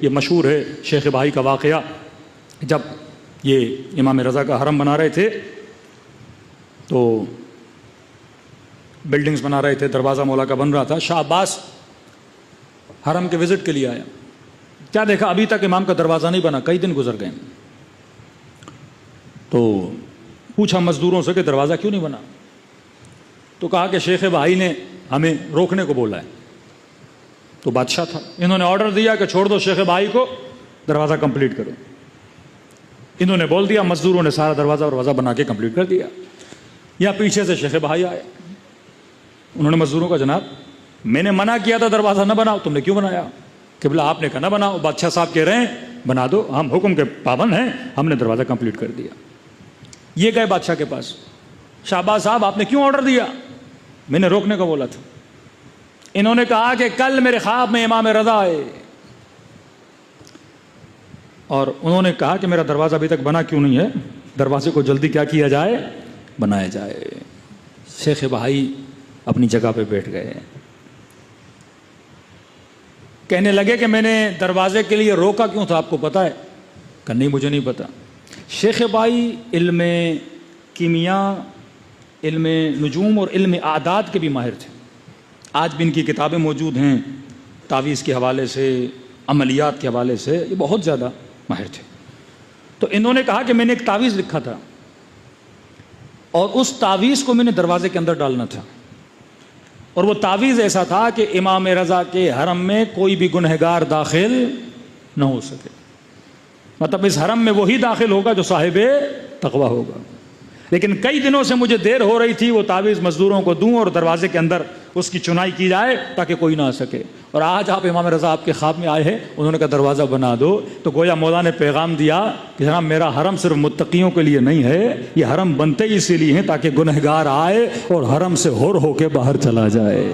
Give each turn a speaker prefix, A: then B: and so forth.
A: یہ مشہور ہے شیخ بھائی کا واقعہ، جب یہ امام رضا کا حرم بنا رہے تھے تو بلڈنگز بنا رہے تھے، دروازہ مولا کا بن رہا تھا، شاہ عباس حرم کے وزٹ کے لیے آیا، کیا دیکھا ابھی تک امام کا دروازہ نہیں بنا، کئی دن گزر گئے، تو پوچھا مزدوروں سے کہ دروازہ کیوں نہیں بنا، تو کہا کہ شیخ بھائی نے ہمیں روکنے کو بولا ہے، تو بادشاہ تھا، انہوں نے آرڈر دیا کہ چھوڑ دو شیخ بھائی کو، دروازہ کمپلیٹ کرو، انہوں نے بول دیا، مزدوروں نے سارا دروازہ بنا کے کمپلیٹ کر دیا، یا پیچھے سے شیخ بھائی آئے، انہوں نے مزدوروں کا جناب میں نے منع کیا تھا دروازہ نہ بناؤ، تم نے کیوں بنایا؟ قبلہ آپ نے کہا نہ بناؤ، بادشاہ صاحب کہہ رہے ہیں بنا دو، ہم حکم کے پابند ہیں، ہم نے دروازہ کمپلیٹ کر دیا۔ یہ گئے بادشاہ کے پاس، شہباز صاحب آپ نے کیوں آرڈر دیا؟ میں نے روکنے کو بولا تھا۔ انہوں نے کہا کہ کل میرے خواب میں امام رضا آئے اور انہوں نے کہا کہ میرا دروازہ ابھی تک بنا کیوں نہیں ہے، دروازے کو جلدی کیا کیا جائے، بنایا جائے۔ شیخ بھائی اپنی جگہ پہ بیٹھ گئے، کہنے لگے کہ میں نے دروازے کے لیے روکا کیوں تھا، آپ کو پتا ہے؟ کہ نہیں مجھے نہیں پتا۔ شیخ بھائی علم کیمیا، علم نجوم اور علم اعداد کے بھی ماہر تھے، آج بھی ان کی کتابیں موجود ہیں، تعویذ کے حوالے سے، عملیات کے حوالے سے یہ بہت زیادہ ماہر تھے۔ تو انہوں نے کہا کہ میں نے ایک تعویذ لکھا تھا اور اس تعویذ کو میں نے دروازے کے اندر ڈالنا تھا، اور وہ تعویذ ایسا تھا کہ امام رضا کے حرم میں کوئی بھی گنہگار داخل نہ ہو سکے، مطلب اس حرم میں وہی داخل ہوگا جو صاحب تقویٰ ہوگا۔ لیکن کئی دنوں سے مجھے دیر ہو رہی تھی وہ تعویذ مزدوروں کو دوں اور دروازے کے اندر اس کی چنائی کی جائے تاکہ کوئی نہ آ سکے، اور آج آپ امام رضا آپ کے خواب میں آئے ہیں، انہوں نے کہا دروازہ بنا دو، تو گویا مولا نے پیغام دیا کہ جناب میرا حرم صرف متقیوں کے لیے نہیں ہے، یہ حرم بنتے ہی اسی لیے ہیں تاکہ گنہگار آئے اور حرم سے ہور ہو کے باہر چلا جائے۔